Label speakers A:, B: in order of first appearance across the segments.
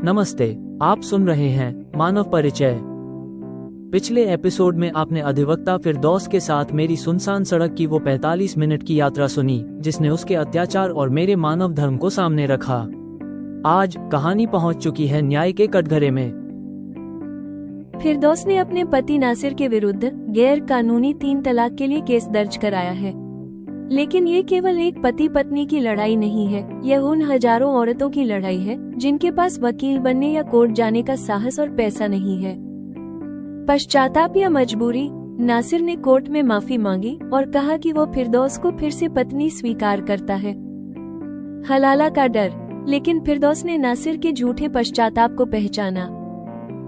A: नमस्ते, आप सुन रहे हैं मानव परिचय। पिछले एपिसोड में आपने अधिवक्ता फिरदौस के साथ मेरी सुनसान सड़क की वो 45 मिनट की यात्रा सुनी, जिसने उसके अत्याचार और मेरे मानव धर्म को सामने रखा। आज कहानी पहुंच चुकी है न्याय के कटघरे में।
B: फिरदौस ने अपने पति नासिर के विरुद्ध गैर कानूनी 3 तलाक के लिए केस दर्ज कराया है। लेकिन ये केवल एक पति पत्नी की लड़ाई नहीं है, यह उन हजारों औरतों की लड़ाई है जिनके पास वकील बनने या कोर्ट जाने का साहस और पैसा नहीं है। पश्चाताप या मजबूरी, नासिर ने कोर्ट में माफी मांगी और कहा कि वो फिरदौस को फिर से पत्नी स्वीकार करता है। हलाला का डर, लेकिन फिरदौस ने नासिर के झूठे पश्चाताप को पहचाना।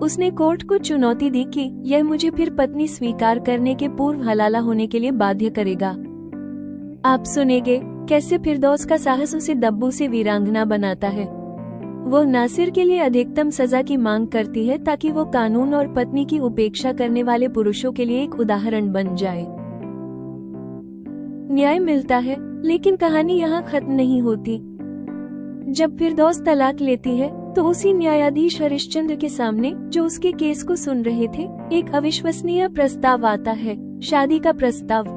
B: उसने कोर्ट को चुनौती दी कि यह मुझे फिर पत्नी स्वीकार करने के पूर्व हलाला होने के लिए बाध्य करेगा। आप सुनेंगे कैसे फिरदौस का साहस उसे दब्बू से वीरांगना बनाता है। वो नासिर के लिए अधिकतम सजा की मांग करती है ताकि वो कानून और पत्नी की उपेक्षा करने वाले पुरुषों के लिए एक उदाहरण बन जाए। न्याय मिलता है, लेकिन कहानी यहाँ खत्म नहीं होती। जब फिरदौस तलाक लेती है तो उसी न्यायाधीश हरिश्चंद्र के सामने, जो उसके केस को सुन रहे थे, एक अविश्वसनीय प्रस्ताव आता है, शादी का प्रस्ताव।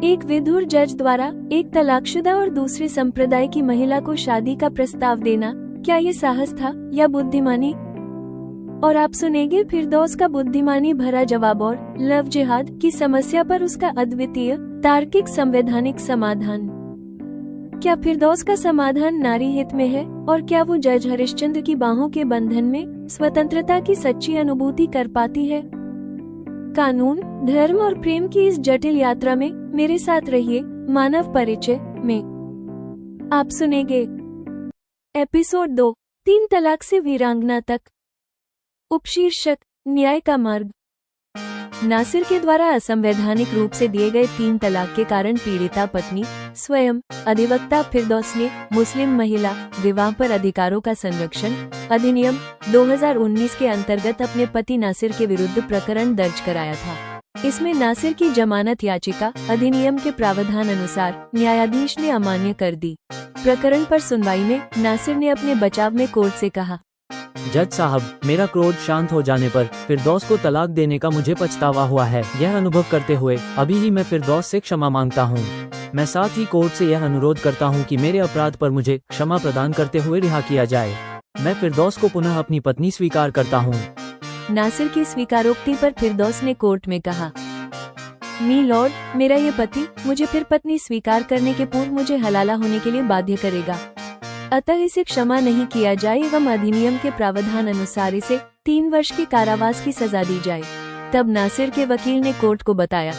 B: एक विधुर जज द्वारा एक तलाकशुदा और दूसरे संप्रदाय की महिला को शादी का प्रस्ताव देना, क्या ये साहस था या बुद्धिमानी? और आप सुनेंगे फिरदौस का बुद्धिमानी भरा जवाब और लव जिहाद की समस्या पर उसका अद्वितीय तार्किक संवैधानिक समाधान। क्या फिरदौस का समाधान नारी हित में है, और क्या वो जज हरिश्चंद्र की बाहों के बंधन में स्वतंत्रता की सच्ची अनुभूति कर पाती है? कानून, धर्म और प्रेम की इस जटिल यात्रा में मेरे साथ रहिए मानव परिचय में। आप सुनेंगे एपिसोड 2, 3 तलाक से वीरांगना तक। उपशीर्षक, न्याय का मार्ग। नासिर के द्वारा असंवैधानिक रूप से दिए गए 3 तलाक के कारण पीड़िता पत्नी स्वयं अधिवक्ता फिरदौस ने मुस्लिम महिला विवाह पर अधिकारों का संरक्षण अधिनियम 2019 के अंतर्गत अपने पति नासिर के विरुद्ध प्रकरण दर्ज कराया था। इसमें नासिर की जमानत याचिका अधिनियम के प्रावधान अनुसार न्यायाधीश ने अमान्य कर दी। प्रकरण पर सुनवाई में नासिर ने अपने बचाव में कोर्ट से कहा,
A: जज साहब, मेरा क्रोध शांत हो जाने पर फिरदौस को तलाक देने का मुझे पछतावा हुआ है। यह अनुभव करते हुए अभी ही मैं फिरदौस से क्षमा मांगता हूँ। मैं साथ ही कोर्ट से यह अनुरोध करता हूँ कि मेरे अपराध पर मुझे क्षमा प्रदान करते हुए रिहा किया जाए। मैं फिरदौस को पुनः अपनी पत्नी स्वीकार करता हूँ।
B: नासिर की स्वीकारोक्ति पर फिरदौस ने कोर्ट में कहा, मी लॉर्ड, मेरा ये पति मुझे फिर पत्नी स्वीकार करने के पूर्व मुझे हलाला होने के लिए बाध्य करेगा, अतः इसे क्षमा नहीं किया जाए एवं अधिनियम के प्रावधान अनुसार इसे 3 वर्ष के कारावास की सजा दी जाए। तब नासिर के वकील ने कोर्ट को बताया,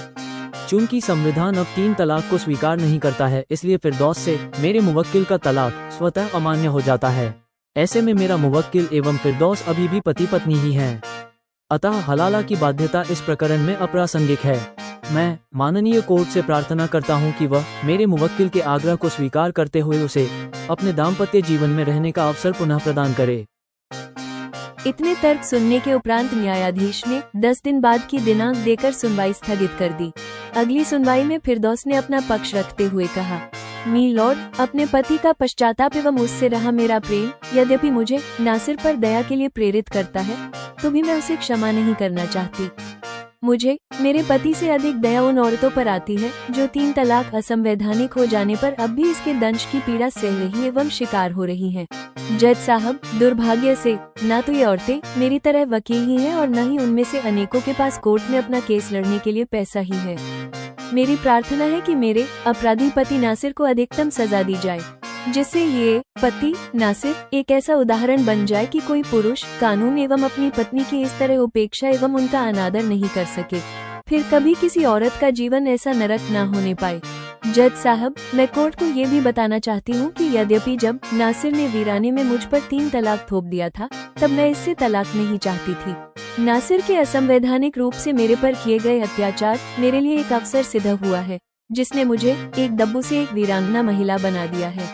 A: चूंकि संविधान अब 3 तलाक को स्वीकार नहीं करता है, इसलिए फिरदौस से मेरे मुवक्किल का तलाक स्वतः अमान्य हो जाता है। ऐसे में मेरा मुवक्किल एवं फिरदौस अभी भी पति पत्नी ही हैं। अतः हलाला की बाध्यता इस प्रकरण में अप्रासंगिक है। मैं माननीय कोर्ट से प्रार्थना करता हूं कि वह मेरे मुवक्किल के आग्रह को स्वीकार करते हुए उसे अपने दाम्पत्य जीवन में रहने का अवसर पुनः प्रदान करे।
B: इतने तर्क सुनने के उपरांत न्यायाधीश ने 10 दिन बाद की दिनांक देकर सुनवाई स्थगित कर दी। अगली सुनवाई में फिरदौस ने अपना पक्ष रखते हुए कहा, मी लॉर्ड, अपने पति का पश्चाताप एवं उससे रहा मेरा प्रेम यद्यपि मुझे नासिर पर दया के लिए प्रेरित करता है, तो भी मैं उसे क्षमा नहीं करना चाहती। मुझे मेरे पति से अधिक दया उन औरतों पर आती है जो 3 तलाक असंवैधानिक हो जाने पर अब भी इसके दंश की पीड़ा सह रही एवं शिकार हो रही हैं। जज साहब, दुर्भाग्य से ना तो ये औरतें मेरी तरह वकील ही हैं और न ही उनमें से अनेकों के पास कोर्ट में अपना केस लड़ने के लिए पैसा ही है। मेरी प्रार्थना है कि मेरे अपराधी पति नासिर को अधिकतम सजा दी जाए, जिससे ये पति नासिर एक ऐसा उदाहरण बन जाए कि कोई पुरुष कानून एवं अपनी पत्नी की इस तरह उपेक्षा एवं उनका अनादर नहीं कर सके। फिर कभी किसी औरत का जीवन ऐसा नरक ना होने पाए। जज साहब, मैं कोर्ट को ये भी बताना चाहती हूँ कि यद्यपि जब नासिर ने वीराने में मुझ पर 3 तलाक थोप दिया था, तब मैं इससे तलाक नहीं चाहती थी। नासिर के असंवैधानिक रूप से मेरे पर किए गए अत्याचार मेरे लिए एक अवसर सिद्ध हुआ है, जिसने मुझे एक दब्बू से एक वीरांगना महिला बना दिया है।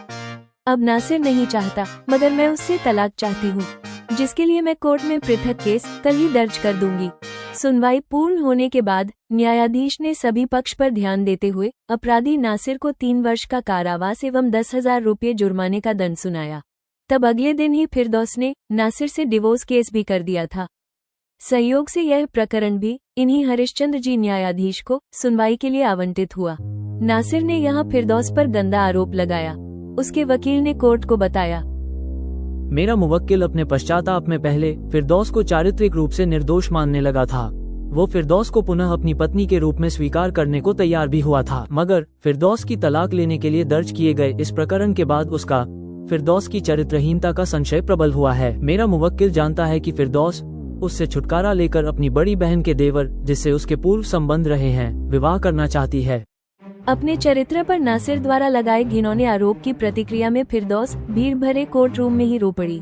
B: अब नासिर नहीं चाहता, मगर मैं उससे तलाक चाहती हूँ, जिसके लिए मैं कोर्ट में पृथक केस कल ही दर्ज कर दूंगी। सुनवाई पूर्ण होने के बाद न्यायाधीश ने सभी पक्ष पर ध्यान देते हुए अपराधी नासिर को 3 वर्ष का कारावास एवं 10,000 रुपये जुर्माने का दंड सुनाया। तब अगले दिन ही फिरदौस ने नासिर से डिवोर्स केस भी कर दिया था। संयोग से यह प्रकरण भी इन्हीं हरिश्चंद्र जी न्यायाधीश को सुनवाई के लिए आवंटित हुआ। नासिर ने यहाँ फिरदौस पर गंदा आरोप लगाया। उसके वकील ने कोर्ट को बताया,
A: मेरा मुवक्किल अपने पश्चाताप में पहले फिरदौस को चारित्रिक रूप से निर्दोष मानने लगा था। वो फिरदौस को पुनः अपनी पत्नी के रूप में स्वीकार करने को तैयार भी हुआ था, मगर फिरदौस की तलाक लेने के लिए दर्ज किए गए इस प्रकरण के बाद उसका फिरदौस की चरित्रहीनता का संशय प्रबल हुआ है। मेरा मुवक्किल जानता है कि फिरदौस उससे छुटकारा लेकर अपनी बड़ी बहन के देवर, जिससे उसके पूर्व संबंध रहे हैं, विवाह करना चाहती है।
B: अपने चरित्र पर नासिर द्वारा लगाए घिनौने आरोप की प्रतिक्रिया में फिरदौस भीड़ भरे कोर्ट रूम में ही रो पड़ी।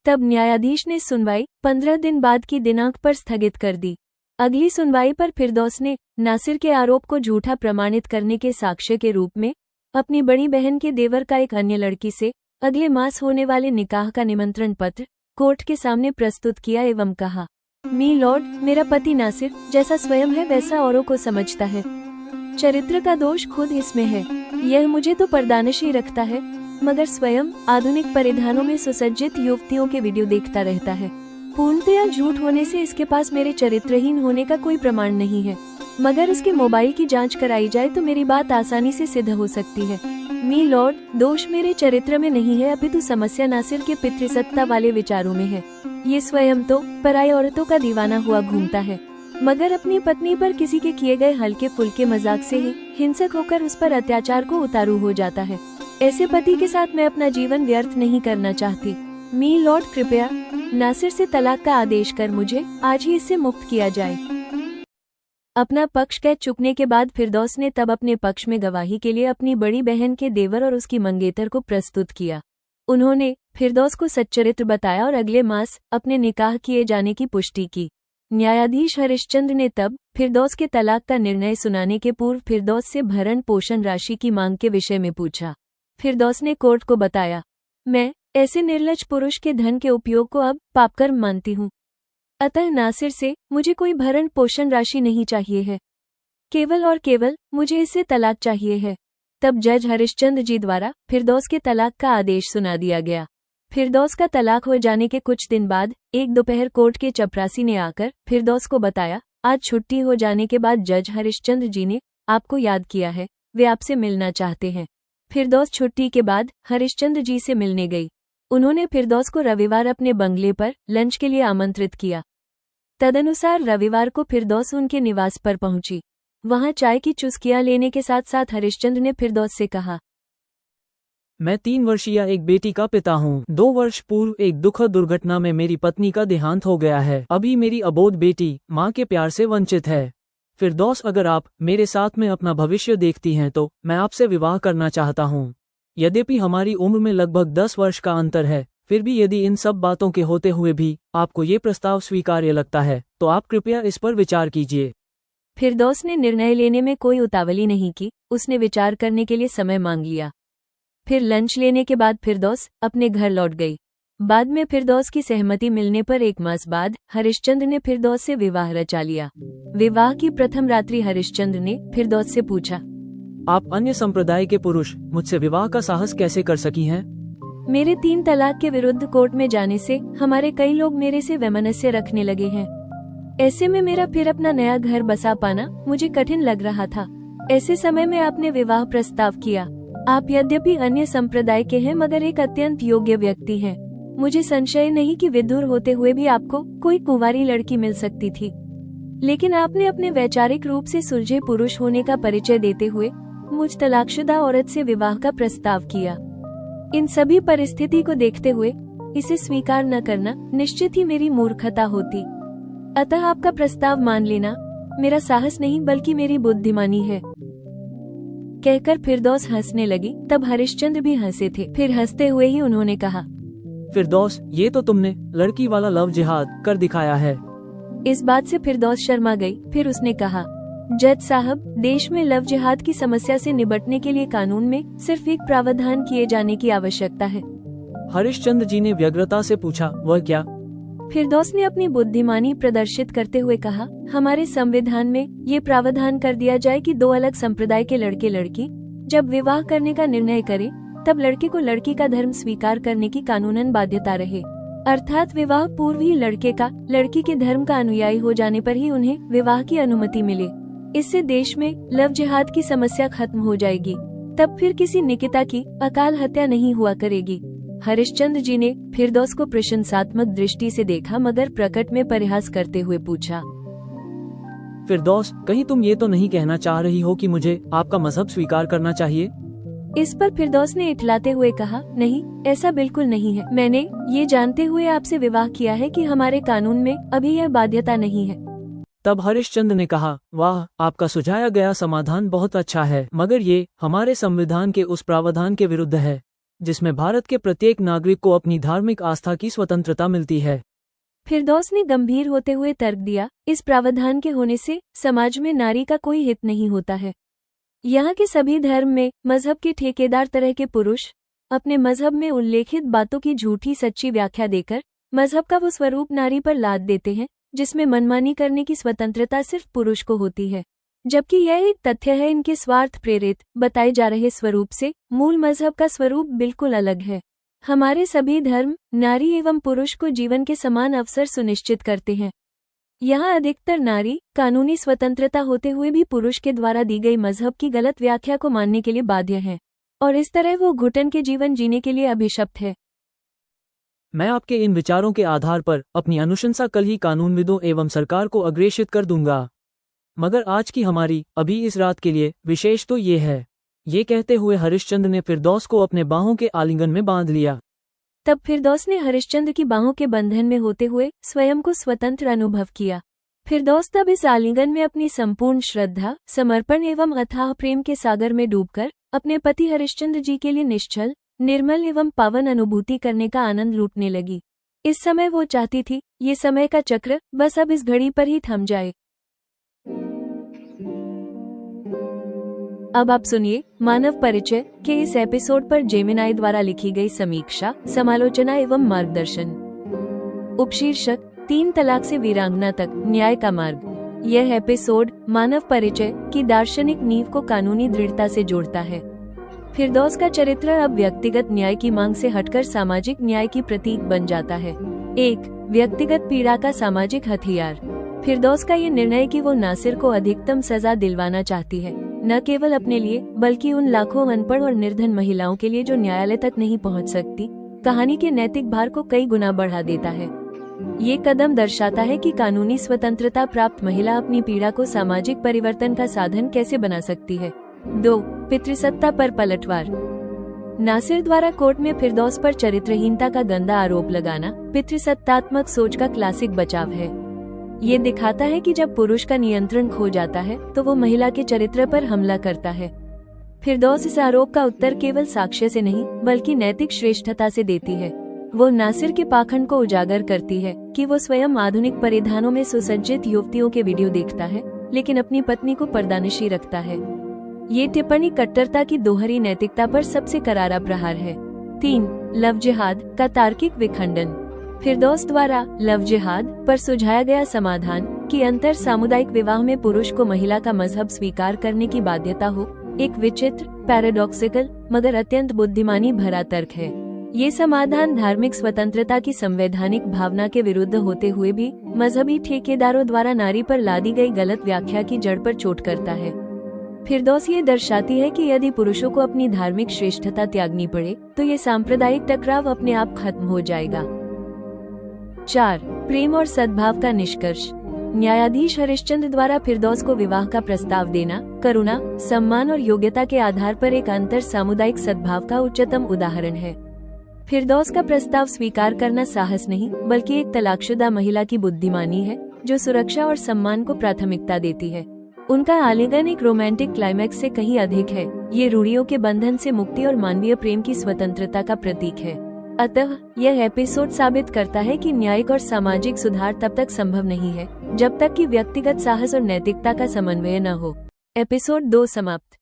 B: तब न्यायाधीश ने सुनवाई 15 दिन बाद की दिनांक पर स्थगित कर दी। अगली सुनवाई पर फिरदौस ने नासिर के आरोप को झूठा प्रमाणित करने के साक्ष्य के रूप में अपनी बड़ी बहन के देवर का एक अन्य लड़की से अगले मास होने वाले निकाह का निमंत्रण पत्र कोर्ट के सामने प्रस्तुत किया एवं कहा, मी लॉर्ड, मेरा पति नासिर जैसा स्वयं है वैसा औरों को समझता है। चरित्र का दोष खुद इसमें है। यह मुझे तो पर्दानशी रखता है, मगर स्वयं आधुनिक परिधानों में सुसज्जित युवतियों के वीडियो देखता रहता है। पूर्णतया झूठ होने से इसके पास मेरे चरित्रहीन होने का कोई प्रमाण नहीं है, मगर उसके मोबाइल की जांच कराई जाए तो मेरी बात आसानी से सिद्ध हो सकती है। मी लॉर्ड, दोष मेरे चरित्र में नहीं है, अपितु समस्या नासिर के पितृसत्ता वाले विचारों में है। ये स्वयं तो पराई औरतों का दीवाना हुआ घूमता है, मगर अपनी पत्नी पर किसी के किए गए हल्के फुल्के मजाक से ही हिंसक होकर उस पर अत्याचार को उतारू हो जाता है। ऐसे पति के साथ मैं अपना जीवन व्यर्थ नहीं करना चाहती। मी लॉर्ड, कृपया नासिर से तलाक का आदेश कर मुझे आज ही इससे मुक्त किया जाए। अपना पक्ष कह चुकने के बाद फिरदौस ने तब अपने पक्ष में गवाही के लिए अपनी बड़ी बहन के देवर और उसकी मंगेतर को प्रस्तुत किया। उन्होंने फिरदौस को सच्चरित्र बताया और अगले मास अपने निकाह किए जाने की पुष्टि की। न्यायाधीश हरिश्चंद्र ने तब फिरदौस के तलाक का निर्णय सुनाने के पूर्व फिरदौस से भरण पोषण राशि की मांग के विषय में पूछा। फिरदौस ने कोर्ट को बताया, मैं ऐसे निर्लज पुरुष के धन के उपयोग को अब पापकर्म मानती हूँ, अतः नासिर से मुझे कोई भरण पोषण राशि नहीं चाहिए है, केवल और केवल मुझे इससे तलाक चाहिए है। तब जज हरिश्चंद्र जी द्वारा फिरदौस के तलाक का आदेश सुना दिया गया। फिरदौस का तलाक हो जाने के कुछ दिन बाद एक दोपहर कोर्ट के चपरासी ने आकर फिरदौस को बताया, आज छुट्टी हो जाने के बाद जज हरिश्चंद्र जी ने आपको याद किया है, वे आपसे मिलना चाहते हैं। फिरदौस छुट्टी के बाद हरिश्चंद्र जी से मिलने गई। उन्होंने फिरदौस को रविवार अपने बंगले पर लंच के लिए आमंत्रित किया। तदनुसार रविवार को फिरदौस उनके निवास पर पहुंची। वहां चाय की चुस्कियां लेने के साथ साथ हरिश्चंद्र ने फिरदौस से कहा,
A: मैं 3 वर्षीय एक बेटी का पिता हूँ। 2 वर्ष पूर्व एक दुखद दुर्घटना में मेरी पत्नी का देहांत हो गया है। अभी मेरी अबोध बेटी माँ के प्यार से वंचित है। फिरदौस, अगर आप मेरे साथ में अपना भविष्य देखती हैं तो मैं आपसे विवाह करना चाहता हूँ। यद्यपि हमारी उम्र में लगभग 10 वर्ष का अंतर है, फिर भी यदि इन सब बातों के होते हुए भी आपको ये प्रस्ताव स्वीकार्य लगता है तो आप कृपया इस पर विचार कीजिए।
B: फिरदौस ने निर्णय लेने में कोई उतावली नहीं की। उसने विचार करने के लिए समय मांग लिया। फिर लंच लेने के बाद फिरदौस अपने घर लौट गई। बाद में फिरदौस की सहमति मिलने पर 1 मास बाद हरिश्चंद्र ने फिरदौस से विवाह रचा लिया। विवाह की प्रथम रात्रि हरिश्चंद्र ने फिरदौस से पूछा,
A: आप अन्य संप्रदाय के पुरुष मुझसे विवाह का साहस कैसे कर सकी हैं?
B: मेरे 3 तलाक के विरुद्ध कोर्ट में जाने से हमारे कई लोग मेरे से वैमनस्य रखने लगे हैं। ऐसे में मेरा फिर अपना नया घर बसा पाना मुझे कठिन लग रहा था। ऐसे समय में आपने विवाह प्रस्ताव किया। आप यद्यपि अन्य संप्रदाय के हैं मगर एक अत्यंत योग्य व्यक्ति हैं। मुझे संशय नहीं कि विधुर होते हुए भी आपको कोई कुंवारी लड़की मिल सकती थी, लेकिन आपने अपने वैचारिक रूप से सुलझे पुरुष होने का परिचय देते हुए मुझ तलाकशुदा औरत से विवाह का प्रस्ताव किया। इन सभी परिस्थिति को देखते हुए इसे स्वीकार न करना निश्चित ही मेरी मूर्खता होती। अतः आपका प्रस्ताव मान लेना मेरा साहस नहीं बल्कि मेरी बुद्धिमानी है। कहकर फिरदौस हंसने लगी। तब हरिश्चंद्र भी हंसे थे। फिर हंसते हुए ही उन्होंने कहा,
A: फिरदौस, ये तो तुमने लड़की वाला लव जिहाद कर दिखाया है।
B: इस बात से फिरदौस शर्मा गई। फिर उसने कहा, जज साहब, देश में लव जिहाद की समस्या से निपटने के लिए कानून में सिर्फ एक प्रावधान किए जाने की आवश्यकता है।
A: हरिश्चंद्र जी ने व्यग्रता से पूछा, वह क्या?
B: फिरदौस ने अपनी बुद्धिमानी प्रदर्शित करते हुए कहा, हमारे संविधान में ये प्रावधान कर दिया जाए कि 2 अलग संप्रदाय के लड़के लड़की जब विवाह करने का निर्णय करें तब लड़के को लड़की का धर्म स्वीकार करने की कानूनन बाध्यता रहे, अर्थात विवाह पूर्व ही लड़के का लड़की के धर्म का अनुयायी हो जाने पर ही उन्हें विवाह की अनुमति मिले। इससे देश में लव जिहाद की समस्या खत्म हो जाएगी। तब फिर किसी निकिता की अकाल हत्या नहीं हुआ करेगी। हरिश्चंद्र जी ने फिरदौस को प्रशंसात्मक दृष्टि से देखा, मगर प्रकट में परिहास करते हुए पूछा,
A: फिरदौस, कहीं तुम ये तो नहीं कहना चाह रही हो कि मुझे आपका मजहब स्वीकार करना चाहिए?
B: इस पर फिरदौस ने इठलाते हुए कहा, नहीं, ऐसा बिल्कुल नहीं है। मैंने ये जानते हुए आपसे विवाह किया है कि हमारे कानून में अभी यह बाध्यता नहीं है।
A: तब हरिश्चंद्र ने कहा, वाह, आपका सुझाया गया समाधान बहुत अच्छा है, मगर ये हमारे संविधान के उस प्रावधान के विरुद्ध है जिसमें भारत के प्रत्येक नागरिक को अपनी धार्मिक आस्था की स्वतंत्रता मिलती है।
B: फिरदौस ने गंभीर होते हुए तर्क दिया, इस प्रावधान के होने से समाज में नारी का कोई हित नहीं होता है। यहाँ के सभी धर्म में मजहब के ठेकेदार तरह के पुरुष अपने मजहब में उल्लेखित बातों की झूठी सच्ची व्याख्या देकर मजहब का वो स्वरूप नारी पर लाद देते हैं जिसमें मनमानी करने की स्वतंत्रता सिर्फ पुरुष को होती है, जबकि यह एक तथ्य है इनके स्वार्थ प्रेरित बताए जा रहे स्वरूप से मूल मजहब का स्वरूप बिल्कुल अलग है। हमारे सभी धर्म नारी एवं पुरुष को जीवन के समान अवसर सुनिश्चित करते हैं। यहाँ अधिकतर नारी कानूनी स्वतंत्रता होते हुए भी पुरुष के द्वारा दी गई मजहब की गलत व्याख्या को मानने के लिए बाध्य है और इस तरह वो घुटन के जीवन जीने के लिए अभिशप्त है।
A: मैं आपके इन विचारों के आधार पर अपनी अनुशंसा कल ही कानूनविदों एवं सरकार को अग्रेषित कर दूंगा, मगर आज की हमारी अभी इस रात के लिए विशेष तो ये है। ये कहते हुए हरिश्चंद्र ने फिरदौस को अपने बाहों के आलिंगन में बांध लिया।
B: तब फिरदौस ने हरिश्चंद्र की बाहों के बंधन में होते हुए स्वयं को स्वतंत्र अनुभव किया। फिरदौस तब इस आलिंगन में अपनी संपूर्ण श्रद्धा, समर्पण एवं अथाह प्रेम के सागर में डूबकर अपने पति हरिश्चंद्र जी के लिए निश्चल, निर्मल एवं पावन अनुभूति करने का आनंद लूटने लगी। इस समय वो चाहती थी ये समय का चक्र बस अब इस घड़ी पर ही थम जाए। अब आप सुनिए मानव परिचय के इस एपिसोड पर जेमिनाई द्वारा लिखी गई समीक्षा, समालोचना एवं मार्गदर्शन। उपशीर्षक 3 तलाक से वीरांगना तक न्याय का मार्ग। यह एपिसोड मानव परिचय की दार्शनिक नींव को कानूनी दृढ़ता से जोड़ता है। फिरदौस का चरित्र अब व्यक्तिगत न्याय की मांग से हटकर सामाजिक न्याय की प्रतीक बन जाता है, एक व्यक्तिगत पीड़ा का सामाजिक हथियार। फिरदौस का ये निर्णय कि वो नासिर को अधिकतम सजा दिलवाना चाहती है, न केवल अपने लिए बल्कि उन लाखों अनपढ़ और निर्धन महिलाओं के लिए जो न्यायालय तक नहीं पहुंच सकती, कहानी के नैतिक भार को कई गुना बढ़ा देता है। ये कदम दर्शाता है कि कानूनी स्वतंत्रता प्राप्त महिला अपनी पीड़ा को सामाजिक परिवर्तन का साधन कैसे बना सकती है। 2 पितृसत्ता पर पलटवार। नासिर द्वारा कोर्ट में फिरदौस पर चरित्रहीनता का गंदा आरोप लगाना पितृसत्तात्मक सोच का क्लासिक बचाव है। ये दिखाता है कि जब पुरुष का नियंत्रण खो जाता है तो वो महिला के चरित्र पर हमला करता है। फिरदौस इस आरोप का उत्तर केवल साक्ष्य से नहीं बल्कि नैतिक श्रेष्ठता से देती है। वो नासिर के पाखंड को उजागर करती है कि वो स्वयं आधुनिक परिधानों में सुसज्जित युवतियों के वीडियो देखता है लेकिन अपनी पत्नी को पर्दानशी रखता है। ये टिप्पणी कट्टरता की दोहरी नैतिकता पर सबसे करारा प्रहार है। 3 लव जिहाद का तार्किक विखंडन। फिरदौस द्वारा लव जिहाद पर सुझाया गया समाधान कि अंतर सामुदायिक विवाह में पुरुष को महिला का मजहब स्वीकार करने की बाध्यता हो, एक विचित्र, पैराडॉक्सिकल मगर अत्यंत बुद्धिमानी भरा तर्क है। ये समाधान धार्मिक स्वतंत्रता की संवैधानिक भावना के विरुद्ध होते हुए भी मजहबी ठेकेदारों द्वारा नारी पर लादी गई गलत व्याख्या की जड़ पर चोट करता है। फिरदौस ये दर्शाती है कि यदि पुरुषों को अपनी धार्मिक श्रेष्ठता त्यागनी पड़े तो ये सांप्रदायिक टकराव अपने आप खत्म हो जाएगा। 4 प्रेम और सद्भाव का निष्कर्ष। न्यायाधीश हरिश्चंद्र द्वारा फिरदौस को विवाह का प्रस्ताव देना करुणा, सम्मान और योग्यता के आधार पर एक अंतर सामुदायिक सद्भाव का उच्चतम उदाहरण है। फिरदौस का प्रस्ताव स्वीकार करना साहस नहीं बल्कि एक तलाकशुदा महिला की बुद्धिमानी है जो सुरक्षा और सम्मान को प्राथमिकता देती है। उनका आलिंगन एक रोमांटिक क्लाइमैक्स से कहीं अधिक है। ये रूढ़ियों के बंधन से मुक्ति और मानवीय प्रेम की स्वतंत्रता का प्रतीक है। अतः यह एपिसोड साबित करता है कि न्यायिक और सामाजिक सुधार तब तक संभव नहीं है जब तक कि व्यक्तिगत साहस और नैतिकता का समन्वय न हो। एपिसोड 2 समाप्त।